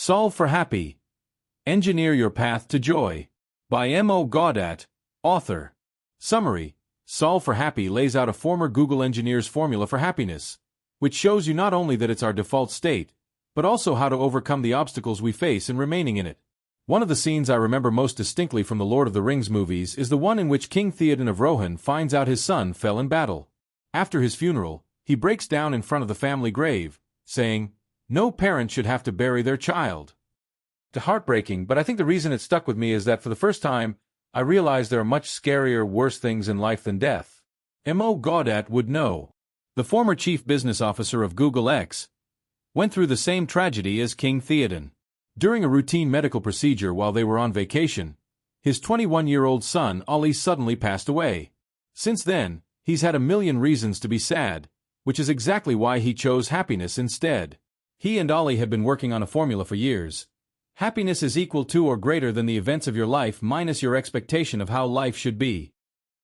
Solve for Happy. Engineer Your Path to Joy. By Gawdat, author. Summary. Solve for Happy lays out a former Google engineer's formula for happiness, which shows you not only that it's our default state, but also how to overcome the obstacles we face in remaining in it. One of the scenes I remember most distinctly from the Lord of the Rings movies is the one in which King Théoden of Rohan finds out his son fell in battle. After his funeral, he breaks down in front of the family grave, saying, "No parent should have to bury their child." It's heartbreaking, but I think the reason it stuck with me is that for the first time, I realized there are much scarier, worse things in life than death. Gawdat would know. The former chief business officer of Google X went through the same tragedy as King Théoden. During a routine medical procedure while they were on vacation, his 21-year-old son Ollie suddenly passed away. Since then, he's had a million reasons to be sad, which is exactly why he chose happiness instead. He and Ollie have been working on a formula for years. Happiness is equal to or greater than the events of your life minus your expectation of how life should be.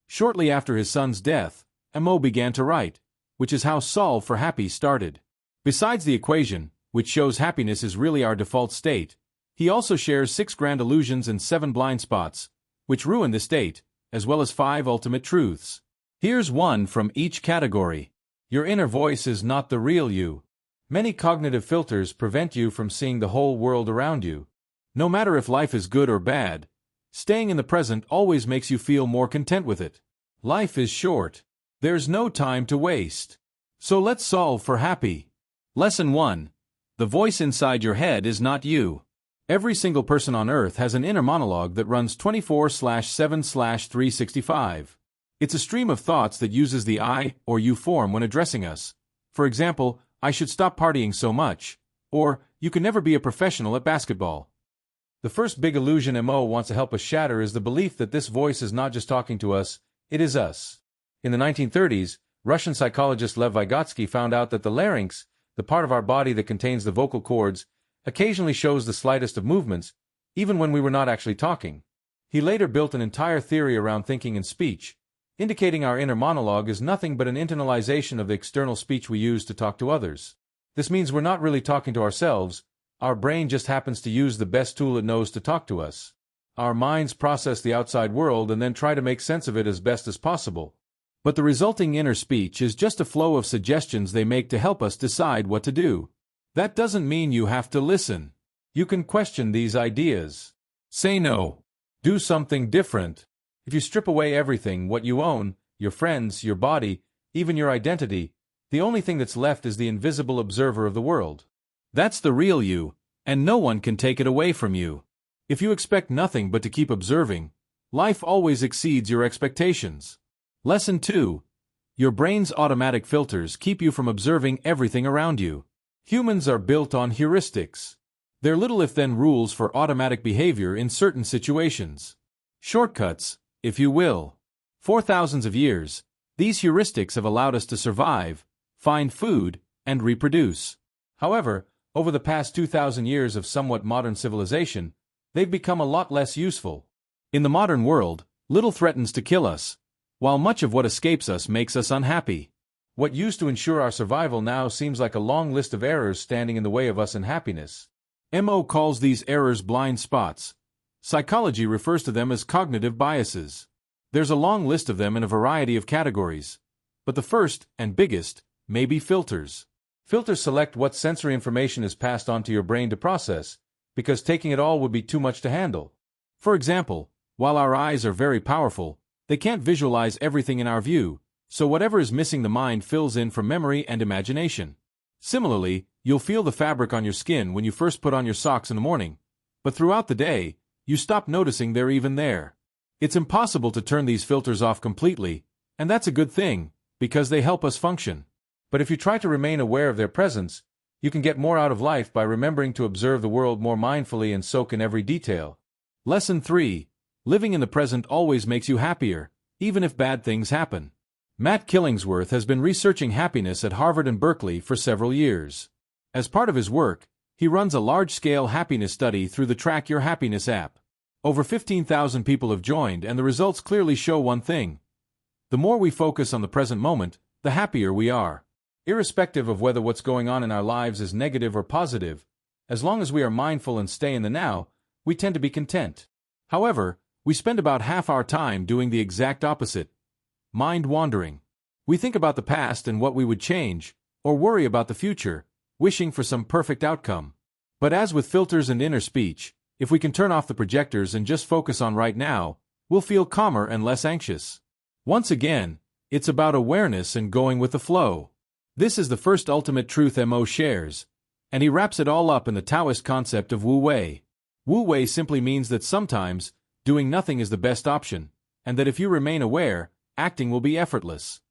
Shortly after his son's death, Mo began to write, which is how Solve for Happy started. Besides the equation, which shows happiness is really our default state, he also shares 6 grand illusions and 7 blind spots, which ruin the state, as well as 5 ultimate truths. Here's one from each category. Your inner voice is not the real you. Many cognitive filters prevent you from seeing the whole world around you. No matter if life is good or bad, staying in the present always makes you feel more content with it. Life is short. There's no time to waste. So let's solve for happy. Lesson 1. The voice inside your head is not you. Every single person on Earth has an inner monologue that runs 24/7/365. It's a stream of thoughts that uses the I or you form when addressing us. For example, I should stop partying so much, or you can never be a professional at basketball. The first big illusion Mo wants to help us shatter is the belief that this voice is not just talking to us, it is us. In the 1930s, Russian psychologist Lev Vygotsky found out that the larynx, the part of our body that contains the vocal cords, occasionally shows the slightest of movements, even when we were not actually talking. He later built an entire theory around thinking and speech, indicating our inner monologue is nothing but an internalization of the external speech we use to talk to others. This means we're not really talking to ourselves, our brain just happens to use the best tool it knows to talk to us. Our minds process the outside world and then try to make sense of it as best as possible. But the resulting inner speech is just a flow of suggestions they make to help us decide what to do. That doesn't mean you have to listen. You can question these ideas. Say no. Do something different. If you strip away everything, what you own, your friends, your body, even your identity, the only thing that's left is the invisible observer of the world. That's the real you, and no one can take it away from you. If you expect nothing but to keep observing, life always exceeds your expectations. Lesson 2. Your brain's automatic filters keep you from observing everything around you. Humans are built on heuristics. They're little if then rules for automatic behavior in certain situations. Shortcuts, if you will. For thousands of years, these heuristics have allowed us to survive, find food, and reproduce. However, over the past 2,000 years of somewhat modern civilization, they've become a lot less useful. In the modern world, little threatens to kill us, while much of what escapes us makes us unhappy. What used to ensure our survival now seems like a long list of errors standing in the way of us in happiness. Mo calls these errors blind spots. Psychology refers to them as cognitive biases. There's a long list of them in a variety of categories. But the first, and biggest, may be filters. Filters select what sensory information is passed on to your brain to process, because taking it all would be too much to handle. For example, while our eyes are very powerful, they can't visualize everything in our view, so whatever is missing the mind fills in from memory and imagination. Similarly, you'll feel the fabric on your skin when you first put on your socks in the morning, but throughout the day, you stop noticing they're even there. It's impossible to turn these filters off completely, and that's a good thing, because they help us function. But if you try to remain aware of their presence, you can get more out of life by remembering to observe the world more mindfully and soak in every detail. Lesson 3. Living in the present always makes you happier, even if bad things happen. Matt Killingsworth has been researching happiness at Harvard and Berkeley for several years. As part of his work, he runs a large-scale happiness study through the Track Your Happiness app. Over 15,000 people have joined, and the results clearly show one thing. The more we focus on the present moment, the happier we are. Irrespective of whether what's going on in our lives is negative or positive, As long as we are mindful and stay in the now, we tend to be content. However, we spend about half our time doing the exact opposite. Mind wandering. We think about the past and what we would change, or worry about the future, wishing for some perfect outcome. But as with filters and inner speech, if we can turn off the projectors and just focus on right now, we'll feel calmer and less anxious. Once again, it's about awareness and going with the flow. This is the first ultimate truth Mo shares, and he wraps it all up in the Taoist concept of Wu Wei. Wu Wei simply means that sometimes, doing nothing is the best option, and that if you remain aware, acting will be effortless.